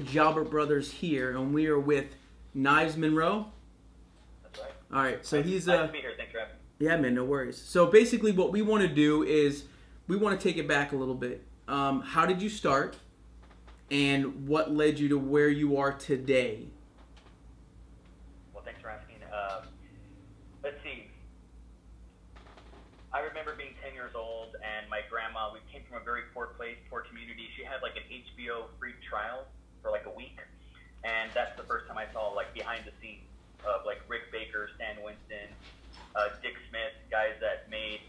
Jalbert Brothers here, and we are with Knives Monroe. That's right. All right, so he's Nice to be here. Thanks for having me. yeah, man, no worries. So basically, what we want to do is we want to take it back a little bit. How did you start, and what led you to where you are today? Well, thanks for asking. Let's see. I remember being 10 years old, and my grandma, we came from a very poor place, poor community. She had like an HBO free trial for like a week, and that's the first time I saw like behind the scenes of like Rick Baker, Stan Winston, Dick Smith, guys that made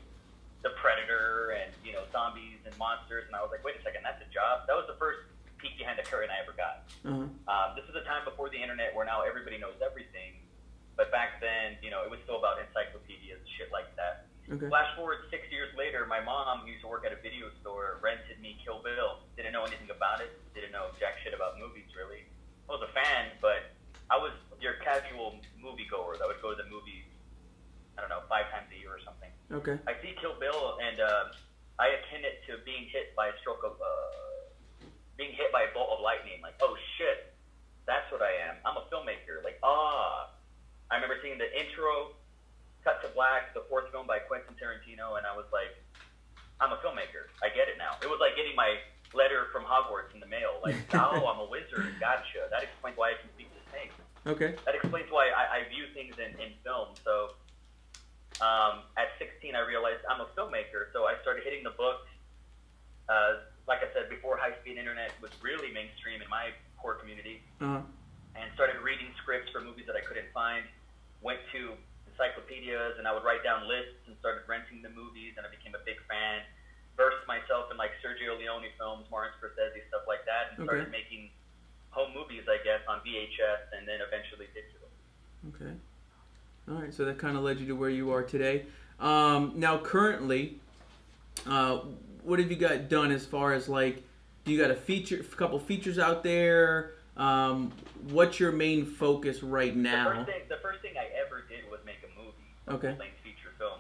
The Predator and, you know, zombies and monsters, and I was like, wait a second, that's a job? That was the first peek behind the curtain I ever got. This is a time before the internet where now everybody knows everything, but back then, you know, it was still about encyclopedias and shit like that. Okay. Flash forward 6 years later, my mom, who used to work at a video store, rented me Kill Bill. Didn't know anything about it. Didn't know jack shit about movies, really. I was a fan, but I was your casual moviegoer that would go to the movies, I don't know, 5 times a year or something. Okay. I see Kill Bill, and I akin it to being hit by a stroke of, being hit by a bolt of lightning. Like, oh shit, that's what I am. I'm a filmmaker. Like, I remember seeing the intro, cut to black, the fourth film by Quentin Tarantino, and I was like, I'm a filmmaker. I get it now. It was like getting my letter from Hogwarts in the mail. Like, oh, I'm a wizard. Gotcha. That explains why I can speak to snakes. Okay. That explains why I view things in film. So at 16, I realized I'm a filmmaker. So I started hitting the books. Like I said, before high-speed internet was really mainstream in my poor community. And started reading scripts for movies that I couldn't find. Went to encyclopedias, and I would write down lists and started renting the movies, and I became a big fan. Versed myself in like Sergio Leone films, Martin Scorsese, stuff like that, and started making home movies, I guess, on VHS, and then eventually digital. Okay. All right, so that kind of led you to where you are today. Now, currently, what have you got done as far as like, you got a couple features out there? What's your main focus right now? The first thing I ever did was make a movie, a full-length feature film.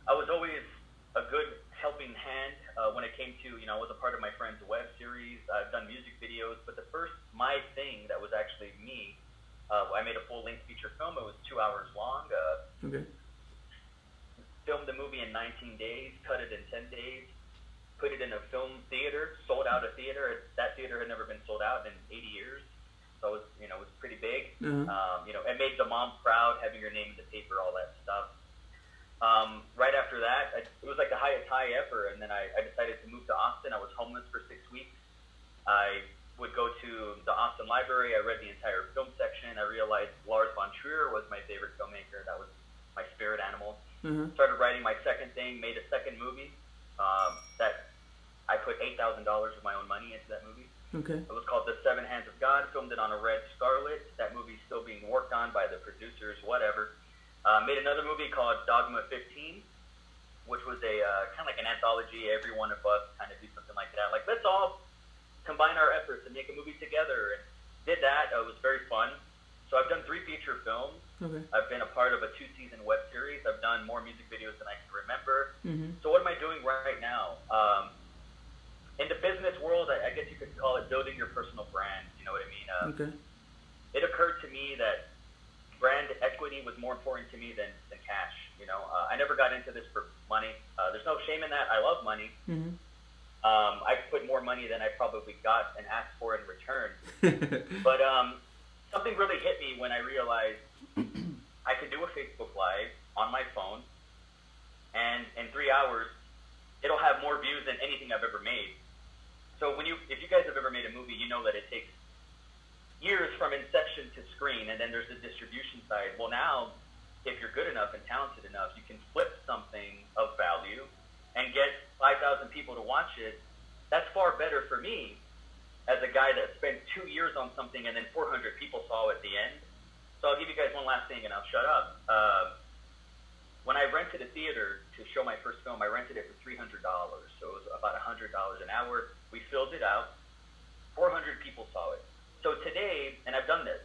I was always a good helping hand when it came to, you know, I was a part of my friend's web series. I've done music videos, but the first my thing that was actually me, I made a full-length feature film. It was 2 hours long. Filmed the movie in 19 days, cut it in 10 days. Put it in a film theater, sold out a theater. That theater had never been sold out in 80 years. So it was, you know, it was pretty big. You know, it made the mom proud, having your name in the paper, all that stuff. Right after that, it was like the highest high ever. And then I decided to move to Austin. I was homeless for 6 weeks. I would go to the Austin Library. I read the entire film section. I realized Lars von Trier was my favorite filmmaker. That was my spirit animal. Started writing my second thing, made a second movie. That I put $8,000 of my own money into that movie. Okay. It was called The Seven Hands of God. Filmed it on a red Scarlet. That movie's still being worked on by the producers, whatever. Made another movie called Dogma 15, which was a kind of like an anthology. Every one of us kind of do something like that. Like, let's all combine our efforts and make a movie together. And did that. It was very fun. So I've done 3 feature films. I've been a part of a 2-season web series. I've done more music videos than I can remember. So what am I doing right now? In the business world, I guess you could call it building your personal brand. You know what I mean? It occurred to me that brand equity was more important to me than cash. You know, I never got into this for money. There's no shame in that. I love money. I put more money than I probably got and asked for in return. But something really hit me when I realized I could do a Facebook Live on my phone, and in 3 hours, it'll have more views than anything I've ever made. So if you guys have ever made a movie, you know that it takes years from inception to screen, and then there's the distribution side. Well, now, if you're good enough and talented enough, you can flip something of value and get 5,000 people to watch it. That's far better for me as a guy that spent 2 years on something and then 400 people saw it at the end. So I'll give you guys one last thing and I'll shut up. When I rented a theater to show my first film, I rented it for $300. So it was about $100 an hour. We filled it out. 400 people saw it. So today, and I've done this,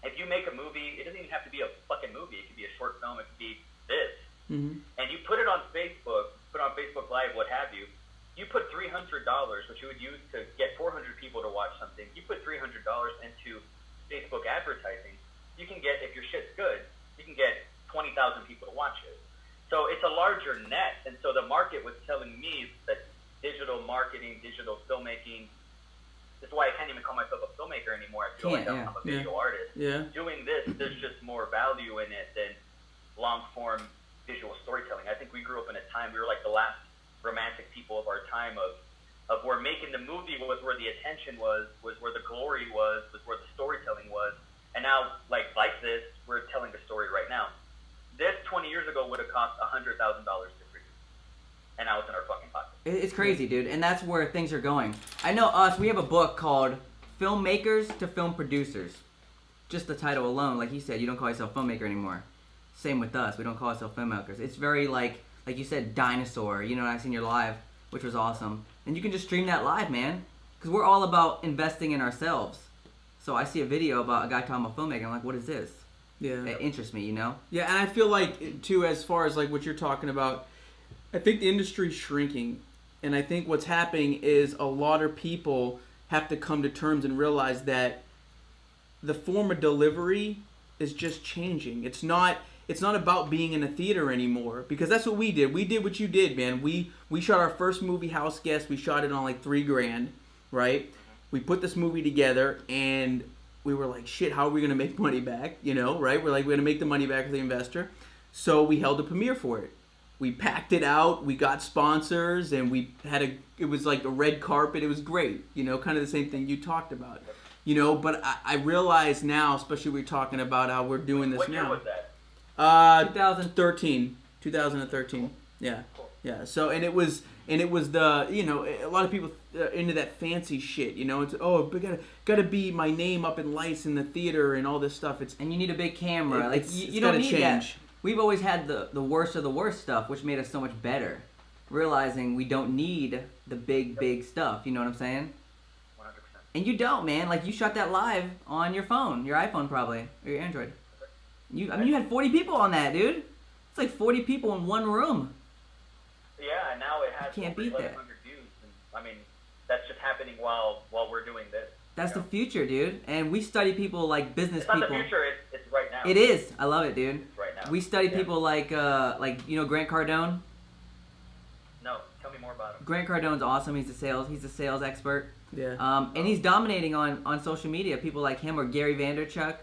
if you make a movie, it doesn't even have to be a fucking movie. It could be a short film. It could be this. And you put it on Facebook, put it on Facebook Live, what have you. You put $300, which you would use to get 400 people to watch watch something. You put $300 into Facebook advertising, you can get, if your shit's good, you can get 20,000 people to watch it. So it's a larger net, and so the market was telling me that digital marketing, digital filmmaking, this is why I can't even call myself a filmmaker anymore. I feel like I'm a video artist. Yeah. Doing this, there's just more value in it than long-form visual storytelling. I think we grew up in a time, we were like the last romantic people of our time of where making the movie was where the attention was where the glory was where the storytelling was. And now, like this, we're telling a story right now. This 20 years ago would have cost $100,000 to produce. And now it's in our fucking pocket. It's crazy, dude, and that's where things are going. I know us, we have a book called Filmmakers to Film Producers. Just the title alone, like you said, you don't call yourself filmmaker anymore. Same with us, we don't call ourselves filmmakers. It's very like you said, dinosaur, you know, I seen your live, which was awesome. And you can just stream that live, man, because we're all about investing in ourselves. So I see a video about a guy talking about filmmaking, I'm like, what is this? Yeah. It interests me, you know? Yeah, and I feel like, too, as far as like what you're talking about, I think the industry's shrinking. And I think what's happening is a lot of people have to come to terms and realize that the form of delivery is just changing. It's not about being in a theater anymore, because that's what we did. We did what you did, man. We shot our first movie, House Guest. We shot it on like $3,000, right? We put this movie together and we were like, shit, how are we going to make money back? You know, right? We're like, we're going to make the money back for the investor. So we held a premiere for it. We packed it out, we got sponsors, and it was like a red carpet. It was great, you know, kind of the same thing you talked about, you know, but I realize now, especially we're talking about how we're doing this now. What year was that? 2013. Yeah. Cool. Yeah. So, and it was the, you know, a lot of people into that fancy shit, you know, it's, oh, gotta be my name up in lights in the theater and all this stuff. And you need a big camera. Like, you don't need that. We've always had the worst of the worst stuff, which made us so much better. Realizing we don't need the big stuff. You know what I'm saying? 100%. And you don't, man. Like, you shot that live on your phone, your iPhone probably, or your Android. You had 40 people on that, dude. It's like 40 people in one room. Yeah, and now it has Can't over beat that. 1,100 views. And, I mean, that's just happening while we're doing this. That's the future, dude. And we study people like business It's people. not the future. It's right now. It is. I love it, dude. It's right now. We study people like you know Grant Cardone. No, tell me more about him. Grant Cardone's awesome. He's a sales expert. Yeah. And he's dominating on social media. People like him or Gary Vaynerchuk. Sure.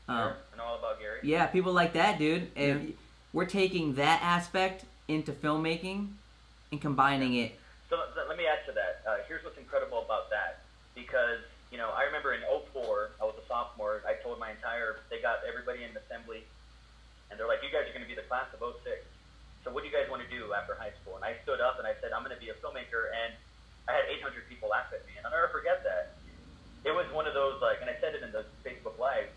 I know all about Gary. Yeah, people like that, dude. And we're taking that aspect into filmmaking and combining it. So let me add to that. Here's what's incredible about that. Because, you know, I remember in 2004, I was a sophomore. I told they got everybody in assembly. And they're like, you guys are going to be the class of 2006. So what do you guys want to do after high school? And I stood up and I said, I'm going to be a filmmaker. And I had 800 people laugh at me. And I'll never forget that. It was one of those, like, and I said it in the Facebook Live.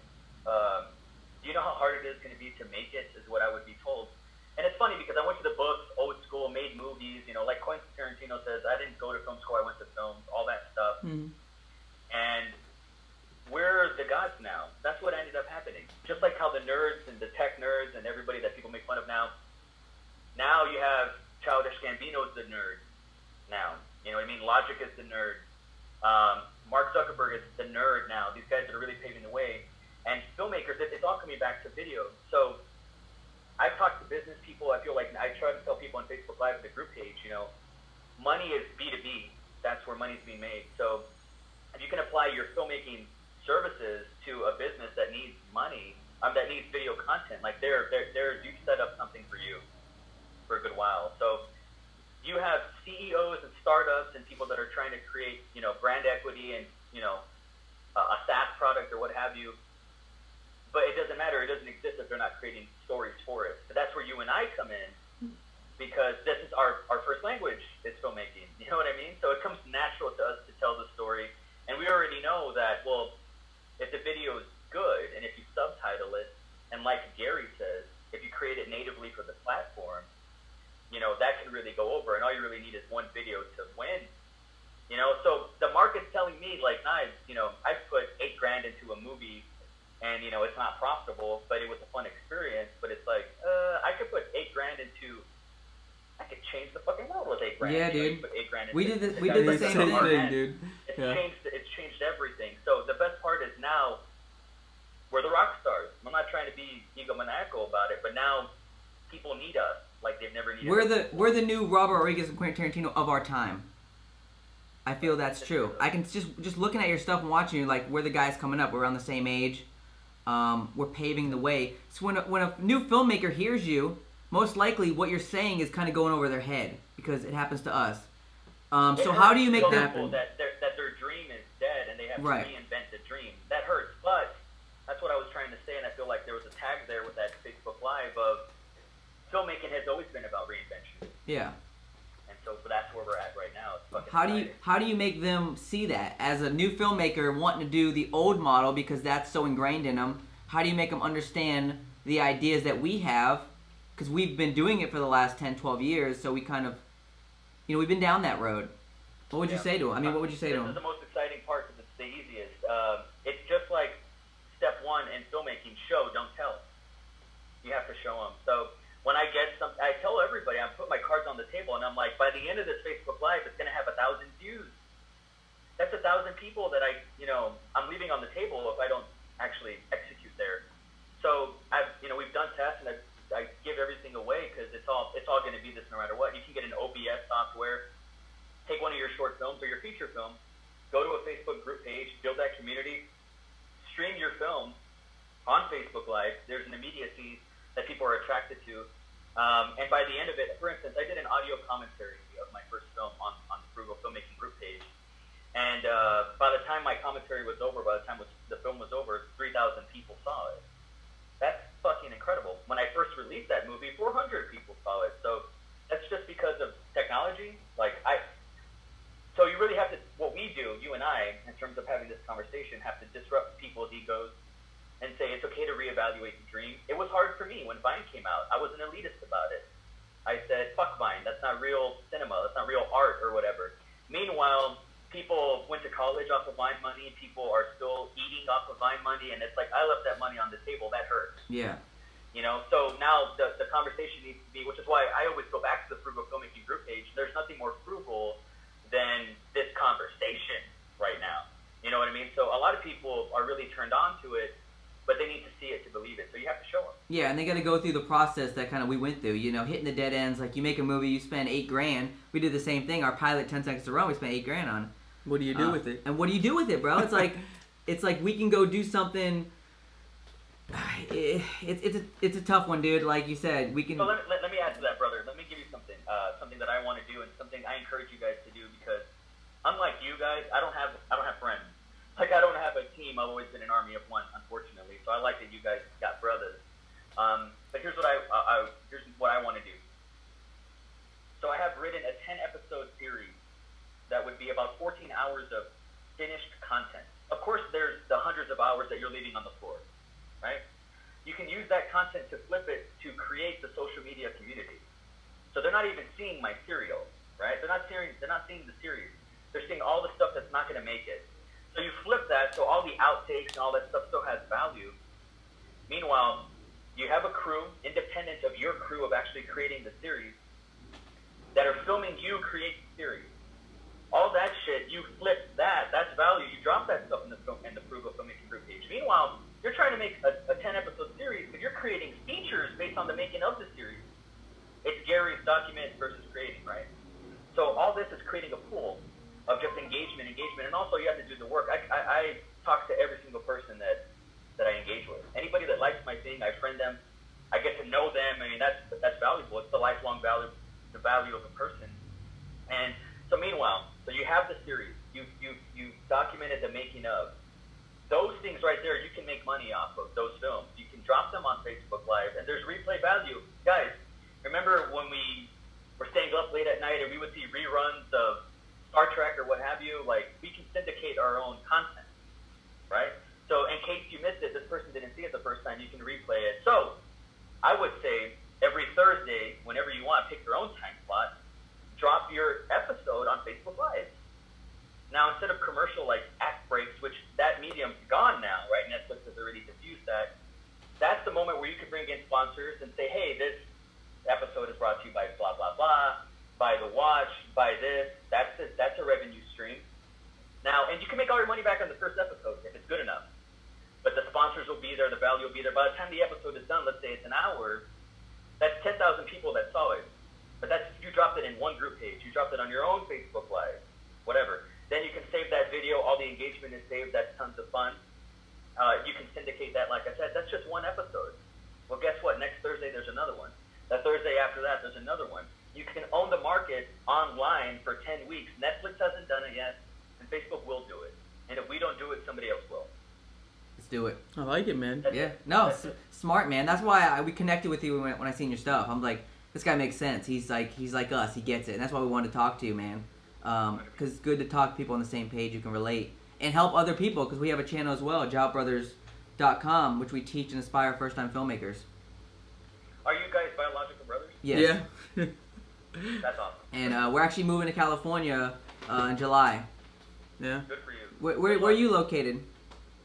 Do you know how hard it is going to be to make it, is what I would be told. And it's funny because I went to the books, old school, made movies, you know, like Quentin Tarantino says, I didn't go to film school, I went to film, all that stuff. Mm-hmm. And we're the gods now. That's what ended up happening. Just like how the nerds and the tech nerds and everybody that people make fun of now, now you have Childish Gambino's the nerd now. You know what I mean? Logic is the nerd. Mark Zuckerberg is the nerd now. These guys that are really paving the way. And filmmakers, it's all coming back to video. So I've talked to business people. I feel like I try to tell people on Facebook Live at the group page, you know, money is B2B. That's where money's being made. So if you can apply your filmmaking services to a business that needs money, that needs video content, like you've set up something for you for a good while. So you have CEOs and startups and people that are trying to create, you know, brand equity and, you know, a SaaS product or what have you. But it doesn't matter. It doesn't exist if they're not creating stories for it. So that's where you and I come in, because this is our first language is filmmaking. You know what I mean? So it comes natural to us to tell the story. And we already know that, well, if the video is good and if you subtitle it, and like Gary says, if you create it natively for the platform, you know, that can really go over. And all you really need is one video to win. You know, so the market's telling me, like, Knives, you know, I put $8,000 into a movie. And, you know, it's not profitable, but it was a fun experience. But it's like, I could put $8,000 into, I could change the fucking world with $8,000. Yeah, you know, dude. put $8,000 into We did the same thing, dude. Yeah. It's changed everything. So the best part is now we're the rock stars. I'm not trying to be egomaniacal about it, but now people need us like they've never needed us. We're the new Robert Rodriguez and Quentin Tarantino of our time. I feel that's true. I can just looking at your stuff and watching you, like, we're the guys coming up. We're around the same age. We're paving the way. So when a new filmmaker hears you, most likely what you're saying is kind of going over their head because it happens to us. So how do you make that happen? That their dream is dead and they have Right. to reinvent the dream. That hurts, but that's what I was trying to say, and I feel like there was a tag there with that Facebook Live of filmmaking has always been about reinvention. Yeah. And so that's where we're at right now. It's fucking How do you make them see that as a new filmmaker wanting to do the old model because that's so ingrained in them? How do you make them understand the ideas that we have? Because we've been doing it for the last 10, 12 years, so we kind of, we've been down that road. What would you say to them? I mean, what would you say to This them? is the most exciting part because it's the easiest. It's just like step one in filmmaking: show, don't tell. You have to show them. So when I get I tell everybody, I put my cards on the table, and I'm like, by the end of this Facebook Live, it's going to have 1,000 views. That's 1,000 people that I'm leaving on the table if I don't actually execute there. So we've done tests, and I give everything away because it's all going to be this no matter what. You can get an OBS software, take one of your short films or your feature film, go to a Facebook group page, build that community, stream your film on Facebook Live. There's an immediacy that people are attracted to. And by the end of it, for instance, I did an audio commentary of my first film on the Frugal Filmmaking group page. And by the time my commentary was over, by the time the film was over, 3,000 people saw it. That's fucking incredible. When I first released that movie, 400 people saw it. So that's just because of technology. So you really have to, what we do, you and I, in terms of having this conversation, have to disrupt people's egos and say it's okay to reevaluate the dream. It was hard for me when Vine came out. I was an elitist about it. I said, fuck Vine. That's not real cinema. That's not real art or whatever. Meanwhile, people went to college off of Vine money. People are still eating off of Vine money. And it's like, I left that money on the table. That hurts. Yeah. So now the conversation needs to be, which is why I always go back to the Frugal Filmmaking group page. There's nothing more frugal than this conversation right now. You know what I mean? So a lot of people are really turned on to it, but they need to see it to believe it. So you have to show them. Yeah, and they got to go through the process that kind of we went through. Hitting the dead ends. Like, you make a movie, you spend $8,000. We did the same thing. Our pilot, 10 Seconds to Run, we spent $8,000 on. What do you do with it? And what do you do with it, bro? It's like, we can go do something. It's a tough one, dude. Like you said, we can. So let me add to that, brother. Let me give you something that I want to do, and something I encourage you guys to do, because unlike you guys, I don't have friends. Like, I don't have a team. I've always been an army of one, unfortunately. So I like that you guys got brothers. But here's what I want to do. So I have written a 10-episode series that would be about 14 hours of finished content. Of course, there's the hundreds of hours that you're leaving on the floor, right? You can use that content to flip it to create the social media community. So they're not even seeing my serial, right? They're not seeing the series. They're seeing all the stuff that's not going to make it. So you flip that, so all the outtakes and all that stuff still has value. Meanwhile, you have a crew, independent of your crew of actually creating the series, that are filming you create the series. All that shit, you flip that. That's value. You drop that stuff in the Frugal Filmmaking group page. Meanwhile, you're trying to make a 10-episode series, but you're creating features based on the making of the series. It's Gary's document versus creating, right? So all this is creating a pool of just engagement, and also you have to do the work. I talk to every single person that I engage with. Anybody that likes my thing, I friend them. I get to know them. I mean, that's valuable. It's the lifelong value, the value of a person. And so meanwhile, so you have the series. You documented the making of. Those things right there, you can make money off of those films. You can drop them on Facebook Live, and there's replay value. Guys, remember when we were staying up late at night and we would see reruns of Star Trek or what have you? Like, we can syndicate our own content, right? So in case you missed it, this person didn't see it the first time, you can replay it. So I would say every Thursday, whenever you want, pick your own time slot, drop your episode on Facebook Live. Now, instead of commercial, like, act breaks, which that medium's gone now, right? Netflix has already diffused that. That's the moment where you can bring in sponsors and say, hey, this episode is brought to you by blah, blah, blah, by The Watch, by this. That's a revenue stream. Now, on the first episode if it's good enough. But the sponsors will be there, the value will be there. By the time the episode is done, let's say it's an hour, that's 10,000 people that saw it. But that's you dropped it in one group page. You dropped it on your own Facebook Live, whatever. Then you can save that video. All the engagement is saved. That's tons of fun. You can syndicate that. Like I said, that's just one episode. Well, guess what? Next Thursday, there's another one. The Thursday after that, there's another one. You can own the market online for 10 weeks. Netflix hasn't done it yet, and Facebook will do it. And if we don't do it, somebody else will. Let's do it. I like it, man. Yeah. No, smart, man. That's why we connected with you when I seen your stuff. I'm like, this guy makes sense. He's like us. He gets it. And that's why we wanted to talk to you, man. Because it's good to talk to people on the same page who can relate and help other people. Because we have a channel as well, jalbrothers.com, which we teach and inspire first-time filmmakers. Are you guys biological brothers? Yes. Yeah. That's awesome. And we're actually moving to California in July. Yeah. Good for you. Where are you located?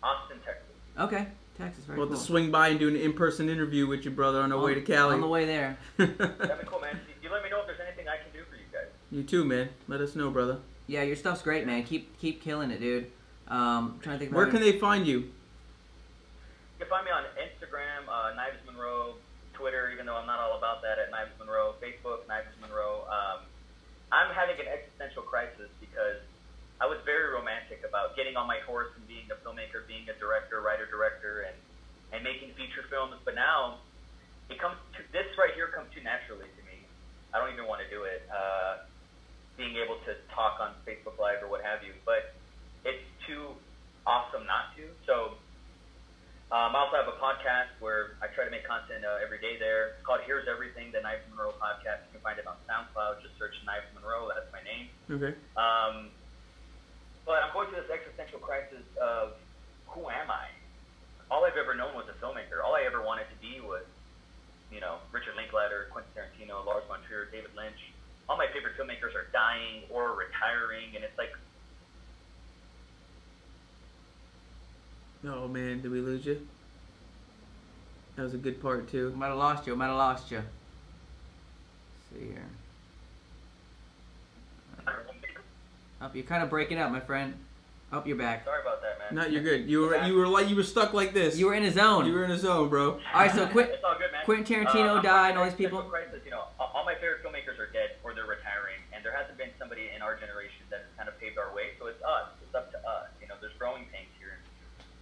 Austin, Texas. Okay, Texas. Very We'll cool. have to swing by and do an in-person interview with your brother on our way to Cali. On the way there. That'd be cool, man. You let me know if there's anything I can do for you guys. You too, man. Let us know, brother. Yeah, your stuff's great, man. Keep killing it, dude. Trying to think. Where can they find you? You can find me on Instagram, Knives Monroe, Twitter, even though I'm not all about that, at Knives Monroe, Facebook, Knives Monroe. I'm having an existential crisis because I was very romantic about getting on my horse and being a filmmaker, being a director, writer-director, and making feature films. But now, this right here comes too naturally to me. I don't even want to do it, being able to talk on Facebook Live or what have you. But it's too awesome not to. So I also have a podcast where I try to make content every day there. It's called Here's Everything, the Knives Monroe podcast. You can find it on SoundCloud. Just search Knives Monroe. That's my name. Okay. But I'm going through this existential crisis of who am I? All I've ever known was a filmmaker. All I ever wanted to be was, Richard Linklater, Quentin Tarantino, Lars von Trier, David Lynch. All my favorite filmmakers are dying or retiring, and it's like, Oh, man. Did we lose you? That was a good part, too. I might have lost you. Let's see here. Oh, you're kind of breaking up, my friend. Oh, you're back. sorry about that, man. No, you're good. You were stuck like this. You were in a zone. You were in a zone, bro. All right, so It's all good, man. Quentin Tarantino I'm died and all going these through people. an existential crisis. All my favorite filmmakers are dead or they're retiring, and there hasn't been somebody in our generation that has kind of paved our way. So it's us. It's up to us. There's growing pains here.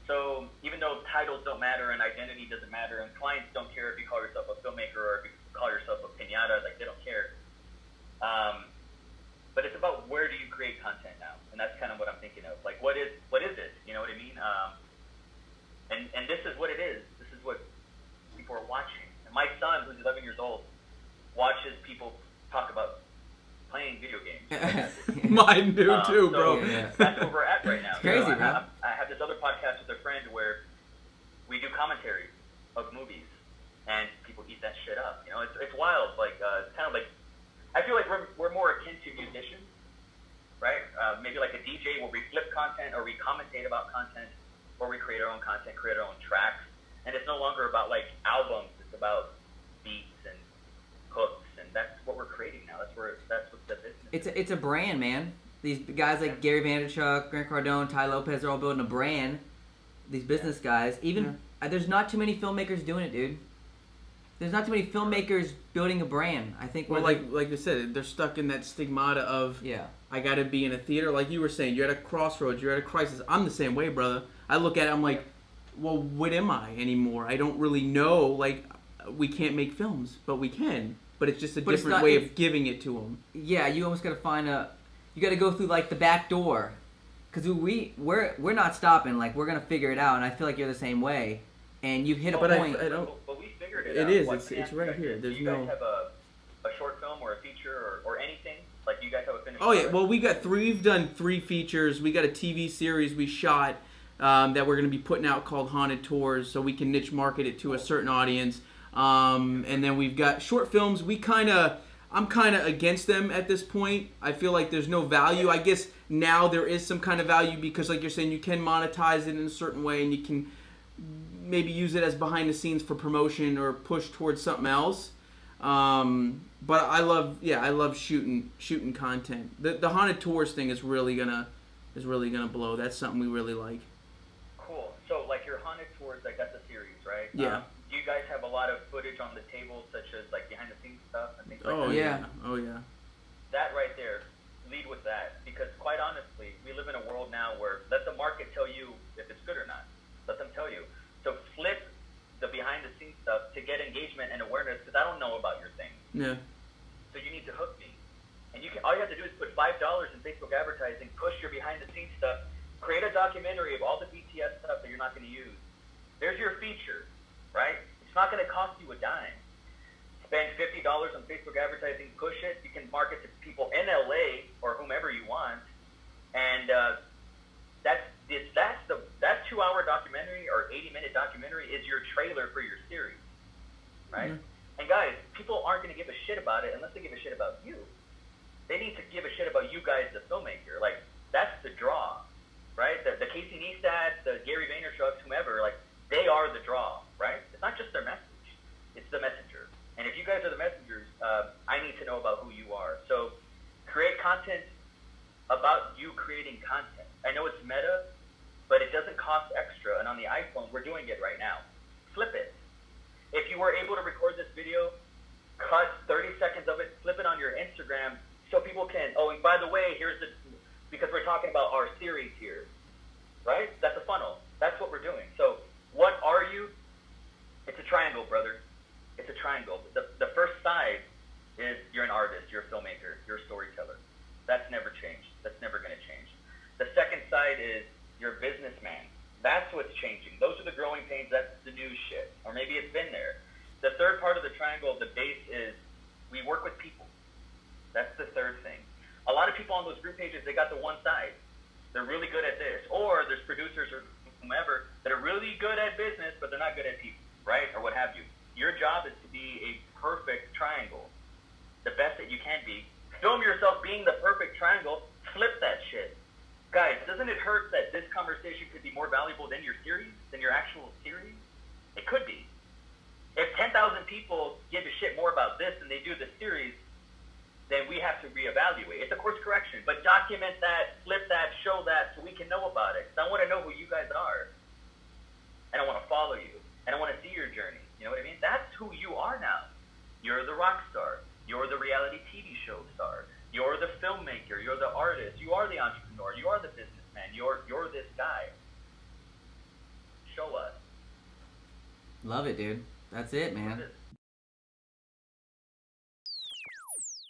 So even though titles don't matter and identity doesn't matter, and clients don't care if you call yourself a filmmaker or if you call yourself a piñata, like they don't care. But it's about where do you create content now, and that's kind of what I'm thinking of. Like, what is it? You know what I mean? And this is what it is. This is what people are watching. And my son, who's 11 years old, watches people talk about playing video games. Mine do, too, bro. Yeah. That's where we're at right now. It's crazy, bro. I have this other podcast with a friend where we do commentary of movies, and people eat that shit up. It's wild. Like, it's kind of like, I feel like we're more akin to musicians, right? Maybe like a DJ where we flip content or we commentate about content or we create our own content, create our own tracks. And it's no longer about like albums. It's about beats and hooks, and that's what we're creating now. That's what the business is. It's a brand, man. These guys like Gary Vaynerchuk, Grant Cardone, Ty Lopez are all building a brand. These business guys. Even there's not too many filmmakers doing it, dude. There's not too many filmmakers building a brand. I think Well, like you said, they're stuck in that stigmata of I gotta be in a theater. Like you were saying, you're at a crossroads, you're at a crisis. I'm the same way, brother. I look at it, I'm like, well, what am I anymore? I don't really know. Like, we can't make films, but we can. But it's just a different way of giving it to them. Yeah, you almost gotta find you gotta go through like the back door, because we're not stopping. Like we're gonna figure it out, and I feel like you're the same way. And you've hit a point. But we figured it It out. is. It's right here. Do There's you guys have a short film or a feature or anything? Like, do you guys have a finished product? Well, we've done 3 features. We got a TV series we shot that we're going to be putting out called Haunted Tours, so we can niche market it to a certain audience. And then we've got short films. I'm kind of against them at this point. I feel like there's no value. I guess now there is some kind of value because, like you're saying, you can monetize it in a certain way, and you can maybe use it as behind the scenes for promotion or push towards something else. But I love shooting content. The Haunted Tours thing is really gonna is really gonna blow. That's something we really like. Cool. So, like your Haunted Tours, like that's a series, right? Yeah. Do you guys have a lot of footage on the table, such as like behind the scenes stuff and things like Oh that? yeah. Oh yeah. That right there, lead with that, because quite honestly, we live in a world now where let the market tell you if it's good or not. Let them tell you. So flip the behind the scenes stuff to get engagement and awareness, because I don't know about your thing. Yeah. So you need to hook me. And all you have to do is put $5 in Facebook advertising, push your behind the scenes stuff, create a documentary of all the BTS stuff that you're not going to use. There's your feature, right? It's not going to cost you a dime. Spend $50 on Facebook advertising, push it. You can market to people in LA or whomever you want, and that 2-hour documentary or 80-minute documentary is your trailer for your series, right? Mm-hmm. And guys, people aren't going to give a shit about it unless they give a shit about you. They need to give a shit about you guys, the filmmaker. Like, that's the draw, right? The Casey Neistat, the Gary Vaynerchuk, whomever, like, they are the draw, right? It's not just their message. It's the messenger. And if you guys are the messengers, I need to know about who you are. So create content about you creating content. I know it's meta, but it doesn't cost extra. And on the iPhone, we're doing it right now. Flip it. If you were able to record this video, cut 30 seconds of it, flip it on your Instagram so people can, oh, and by the way, because we're talking about our series here, right? That's a funnel. That's what we're doing. So what are you? It's a triangle, brother. It's a triangle. The first side is you're an artist, you're a filmmaker, you're a storyteller. That's never changed. That's never going to change. The second side is you're a businessman. That's what's changing. Those are the growing pains. That's the new shit. Or maybe it's been there. The third part of the triangle, the base, is we work with people. That's the third thing. A lot of people on those group pages, they got the one side. They're really good at this. Or there's producers or whomever that are really good at business, but they're not good at people, right? Or what have you. Your job is to be a perfect triangle, the best that you can be. Film yourself being the perfect triangle. Flip that shit. Guys, doesn't it hurt that this conversation could be more valuable than your series, than your actual series? It could be. If 10,000 people give a shit more about this than they do the series, then we have to reevaluate. It's a course correction, but document that, flip that, show that, so we can know about it. Because I want to know who you guys are, and I want to follow you, and I want to see your journey. You know what I mean? That's who you are now. You're the rock star. You're the reality TV show star. You're the filmmaker. You're the artist. You are the entrepreneur. You are the businessman. You're this guy. Show us. Love it, dude. That's it, man. That's it.